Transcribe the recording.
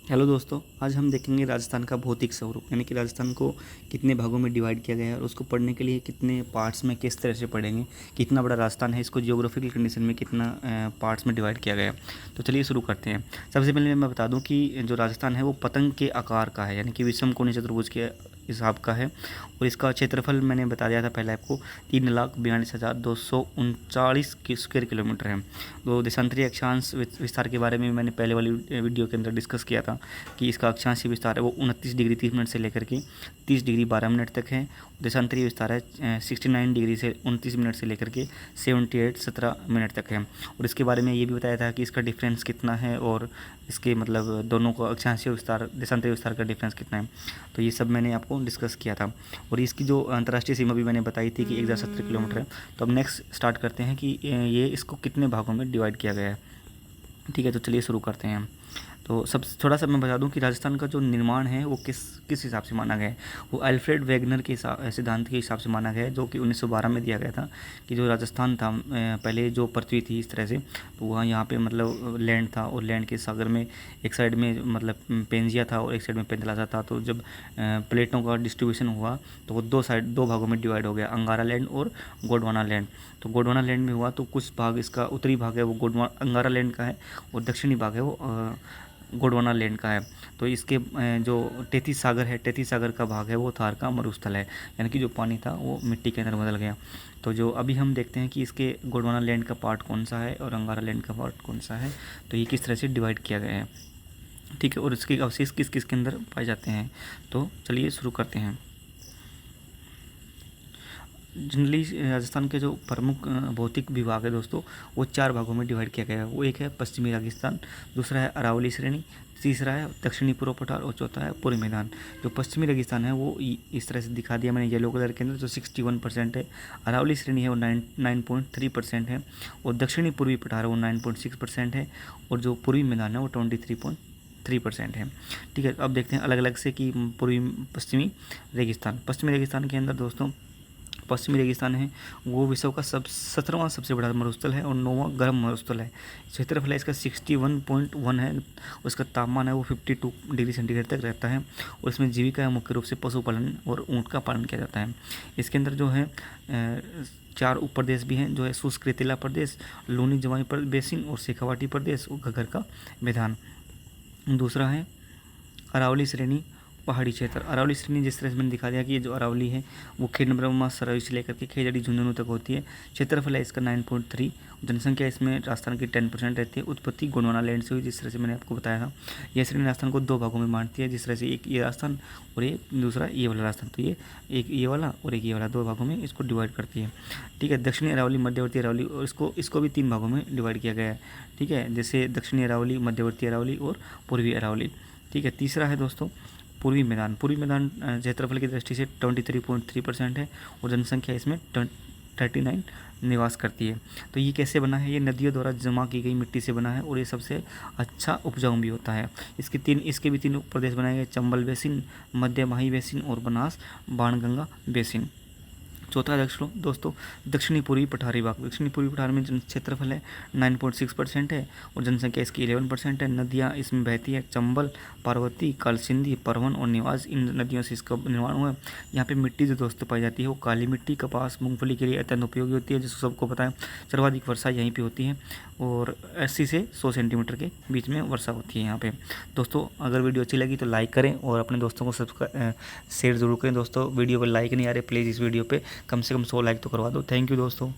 Hello दोस्तों, आज हम देखेंगे राजस्थान का भौतिक स्वरूप, यानी कि राजस्थान को कितने भागों में डिवाइड किया गया है और उसको पढ़ने के लिए कितने पार्ट्स में किस तरह से पढ़ेंगे। कितना बड़ा राजस्थान है, इसको जियोग्राफिकल कंडीशन में कितना पार्ट्स में डिवाइड किया गया है। तो चलिए शुरू करते हैं। सबसे पहले मैं बता दूं कि जो राजस्थान है वो पतंग के आकार का है, यानी कि विषम कोणीय चतुर्भुज के हिसाब का है। और इसका क्षेत्रफल मैंने बता दिया था पहले आपको, 3,42,239 स्क्वायर किलोमीटर है। तो देशांतरीय अक्षांश विस्तार के बारे में मैंने पहले वाली वीडियो के अंदर डिस्कस किया था कि इसका अक्षांशीय विस्तार है वो 29 डिग्री 30 मिनट से लेकर के 30 डिग्री 12 मिनट तक है। देशांतरीय विस्तार है 69 डिग्री से 29 मिनट से लेकर के 78 17 मिनट तक है। और इसके बारे में ये भी बताया था कि इसका डिफरेंस कितना है और इसके मतलब दोनों का अक्षांशीय विस्तार देशांतरीय विस्तार का डिफरेंस कितना है। तो ये सब मैंने आपको डिस्कस किया था। और इसकी जो अंतर्राष्ट्रीय सीमा भी मैंने बताई थी कि 1070 किलोमीटर है। तो अब नेक्स्ट स्टार्ट करते हैं कि ये इसको कितने भागों में डिवाइड किया गया है। ठीक है, तो चलिए शुरू करते हैं। तो सब थोड़ा सा मैं बता दूं कि राजस्थान का जो निर्माण है वो किस किस हिसाब से माना गया है। वो अल्फ्रेड वेगनर के सिद्धांत के हिसाब से माना गया है, जो कि 1912 में दिया गया था कि जो राजस्थान था पहले जो पृथ्वी थी इस तरह से, तो वहाँ यहाँ पे मतलब लैंड था और लैंड के सागर में एक साइड में मतलब पेंजिया था और एक साइड में पेंदलासा था। तो जब प्लेटों का डिस्ट्रीब्यूशन हुआ तो वो दो भागों में डिवाइड हो गया, अंगारा लैंड और गोंडवाना लैंड। तो गोंडवाना लैंड में हुआ तो कुछ भाग इसका उत्तरी भाग है वो अंगारा लैंड का है और दक्षिणी भाग है वो गोंडवाना लैंड का है। तो इसके जो तैतीस सागर है, तैतीस सागर का भाग है वो थार का मरुस्थल है, यानी कि जो पानी था वो मिट्टी के अंदर बदल गया। तो जो अभी हम देखते हैं कि इसके गोंडवाना लैंड का पार्ट कौन सा है और अंगारा लैंड का पार्ट कौन सा है, तो ये किस तरह से डिवाइड किया गया है। ठीक है, और इसके अवशेष किस किस के अंदर पाए जाते हैं। तो चलिए शुरू करते हैं। जनरली राजस्थान के जो प्रमुख भौतिक विभाग है दोस्तों, वो चार भागों में डिवाइड किया गया है। वो एक है पश्चिमी रेगिस्तान, दूसरा है अरावली श्रेणी, तीसरा है दक्षिणी पूर्व पठार और चौथा है पूर्वी मैदान। जो पश्चिमी रेगिस्तान है वो इस तरह से दिखा दिया मैंने येलो कलर के अंदर, जो 61% है। अरावली श्रेणी है वो 9.3% है और दक्षिणी पूर्वी पठार है वो 9.6% है और जो पूर्वी मैदान है वो 23.3% है। ठीक है, अब देखते हैं अलग अलग से कि पूर्वी पश्चिमी रेगिस्तान के अंदर दोस्तों, पश्चिमी रेगिस्तान है वो विश्व का 17वां सबसे बड़ा मरुस्थल है और 9वां गर्म मरुस्थल है। क्षेत्रफल है इसका 61.1 है। उसका तापमान है वो 52 डिग्री सेंटीग्रेड तक रहता है और इसमें जीविका है मुख्य रूप से पशुपालन और ऊँट का पालन किया जाता है। इसके अंदर जो है चार उपप्रदेश भी हैं, जो है शुष्क रेतीला प्रदेश, लूनी जवाई बेसिन और शेखावाटी प्रदेश और घग्गर का मैदान। दूसरा है अरावली श्रेणी पहाड़ी क्षेत्र। अरावली श्रेणी जिस तरह से मैंने दिखा दिया कि ये जो अरावली है वो खिंड ब्रह्मा सराय से लेकर के खेजड़ी झुंझुनू तक होती है। क्षेत्रफल है इसका 9.3। जनसंख्या इसमें राजस्थान की 10% रहती है। उत्पत्ति गोंडवाना लैंड से हुई, जिस तरह से मैंने आपको बताया था। यह श्रेणी राजस्थान को दो भागों में बांटती है, जिस तरह से एक ये राजस्थान और एक दूसरा ये वाला राजस्थान। तो ये एक ये वाला और एक ये वाला, दो भागों में इसको डिवाइड करती है। ठीक है, दक्षिणी अरावली, मध्यवर्ती अरावली, और इसको भी तीन भागों में डिवाइड किया गया है। ठीक है, जैसे दक्षिणी अरावली, मध्यवर्ती अरावली और पूर्वी अरावली। ठीक है, तीसरा है दोस्तों पूर्वी मैदान। पूर्वी मैदान क्षेत्रफल की दृष्टि से 23.3% है और जनसंख्या इसमें 39 निवास करती है। तो ये कैसे बना है, ये नदियों द्वारा जमा की गई मिट्टी से बना है और ये सबसे अच्छा उपजाऊ भी होता है। इसके भी तीन प्रदेश बनाए गए, चंबल बेसिन, मध्य माही बेसिन और बनास बाणगंगा बेसिन। चौथा दोस्तों दक्षिणी पूर्वी पठारी भाग। दक्षिणी पूर्वी पठार में क्षेत्रफल है 9.6% है और जनसंख्या इसकी 11% है। नदियाँ इसमें बहती है, चंबल, पार्वती, कालसिंधी, परवन और निवास, इन नदियों से इसका निर्माण हुआ है। यहाँ पे मिट्टी जो दोस्तों पाई जाती है वो काली मिट्टी, कपास, मूंगफली के लिए अत्यंत उपयोगी होती है, जिसको सबको पता है। सर्वाधिक वर्षा यहीं पर होती है और 80 से 100 सेंटीमीटर के बीच में वर्षा होती है यहाँ पे। दोस्तों अगर वीडियो अच्छी लगी तो लाइक करें और अपने दोस्तों को शेयर जरूर करें। दोस्तों वीडियो पर लाइक नहीं आ रहे, प्लीज़ इस वीडियो पे कम से कम 100 लाइक तो करवा दो। थैंक यू दोस्तों।